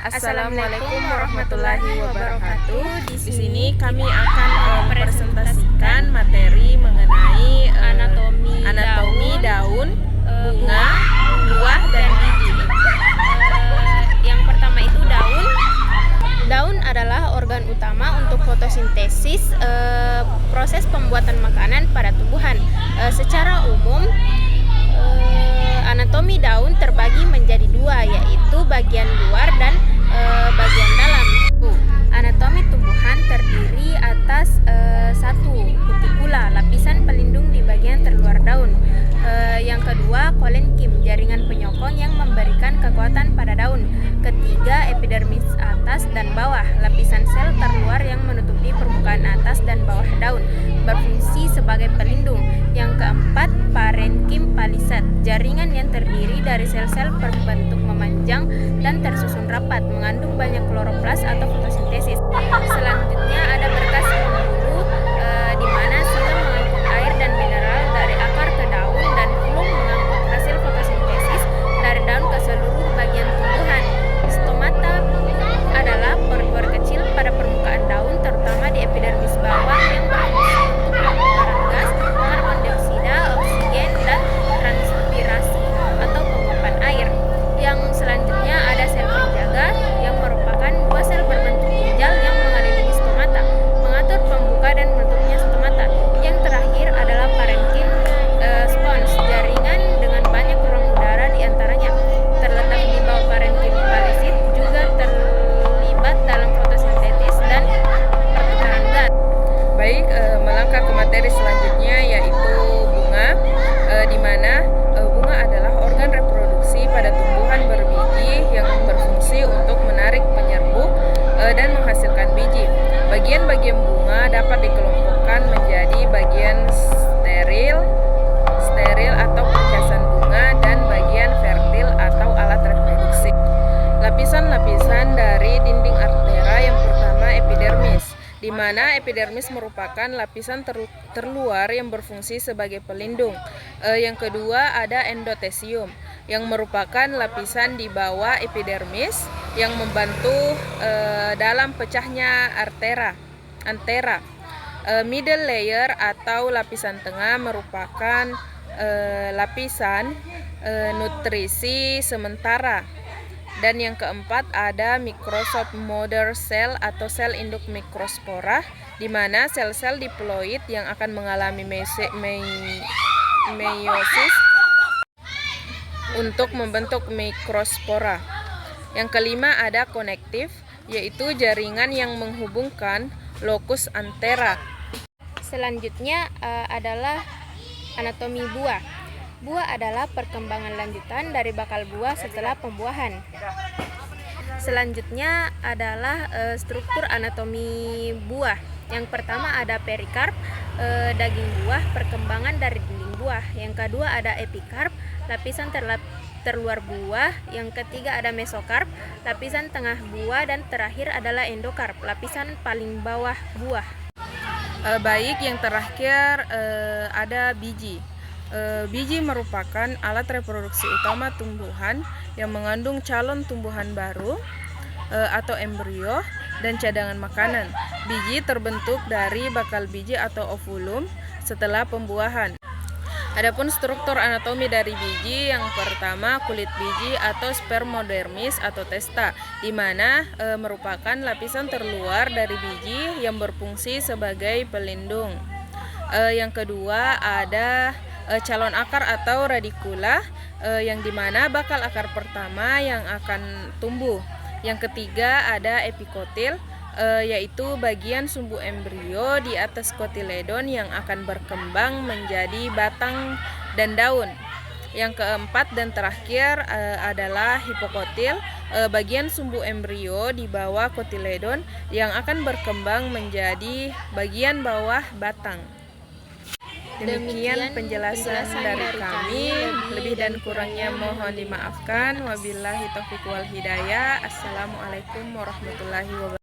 Assalamualaikum warahmatullahi wabarakatuh. Di sini kami akan mempresentasikan materi mengenai anatomi daun, bunga, buah, dan biji. Yang pertama itu daun. Daun adalah organ utama untuk fotosintesis, proses pembuatan makanan pada tumbuhan. Secara umum, anatomi daun terbagi menjadi dua, yaitu bagian luar dan bagian dalam. Anatomi tumbuhan terdiri atas satu, kutikula, lapisan pelindung di bagian terluar daun. Yang kedua, kolenkim, jaringan penyokong yang memberikan kekuatan pada daun. Ketiga, epidermis atas dan bawah, lapisan sel terluar yang menutupi permukaan atas dan bawah daun, berfungsi sebagai pelindung. Yang keempat, parenkim palisad, jaringan yang terdiri dari sel-sel berbentuk memanjang dan tersusun rapat, mengandung banyak kloroplas atau fotosintesis. Selanjutnya ada berkas pembuluh, di mana silem mengangkut air dan mineral dari akar ke daun, dan fulum mengangkut hasil fotosintesis dari daun ke seluruh bagian tumbuhan. Stomata adalah pori-pori kecil pada permukaan daun, terutama di epidermis bawah, yang berfungsi untuk pengukuran gas, karbon dioksida, oksigen, dan transpirasi atau penguapan air. Yang selanjutnya ada sel penjaga, yang merupakan dua sel berbentuk ginjal yang mengelilingi stomata, mengatur pembuka dan menutupnya stomata. Yang terakhir adalah parenkim spons, jaringan dengan banyak ruang udara di antaranya. Terletak di bawah parenkim palisad, juga terlibat dalam fotosintesis dan pertukaran gas. Baik, melangkah ke materi selanjutnya, yaitu bunga, di mana bunga adalah organ reproduksi pada tumbuhan berbiji yang berfungsi untuk menarik penyerbuk dan menghasilkan biji. Bagian-bagian bunga dapat dikelompokkan menjadi bagian steril atau perhiasan bunga, dan bagian fertil atau alat reproduksi. Lapisan-lapisan dari dinding artera, yang pertama epidermis, di mana epidermis merupakan lapisan terluar yang berfungsi sebagai pelindung. Yang kedua ada endotesium, yang merupakan lapisan di bawah epidermis yang membantu dalam pecahnya antera. Middle layer atau lapisan tengah merupakan lapisan nutrisi sementara. Dan yang keempat ada microscope mother cell atau sel induk mikrospora, di mana sel-sel diploid yang akan mengalami meiosis untuk membentuk mikrospora. Yang kelima ada konektif, yaitu jaringan yang menghubungkan lokus antera. Selanjutnya adalah anatomi buah. Buah adalah perkembangan lanjutan dari bakal buah setelah pembuahan. Selanjutnya adalah struktur anatomi buah. Yang pertama ada perikarp, daging buah, perkembangan dari dinding buah. Yang kedua ada epikarp, lapisan terluar buah. Yang ketiga ada mesokarp, lapisan tengah buah. Dan terakhir adalah endokarp, lapisan paling bawah buah. Baik, yang terakhir ada biji. Biji merupakan alat reproduksi utama tumbuhan yang mengandung calon tumbuhan baru atau embrio dan cadangan makanan. Biji terbentuk dari bakal biji atau ovulum setelah pembuahan. Adapun struktur anatomi dari biji, yang pertama kulit biji atau spermodermis atau testa, di mana merupakan lapisan terluar dari biji yang berfungsi sebagai pelindung. Yang kedua ada calon akar atau radikula, yang dimana bakal akar pertama yang akan tumbuh. Yang ketiga ada epikotil, yaitu bagian sumbu embrio di atas kotiledon yang akan berkembang menjadi batang dan daun. Yang keempat dan terakhir adalah hipokotil, bagian sumbu embrio di bawah kotiledon yang akan berkembang menjadi bagian bawah batang. Demikian penjelasan dari kami. Lebih dan kurangnya mohon dimaafkan. Wabillahi taufiq wal hidayah. Assalamualaikum warahmatullahi wabarakatuh.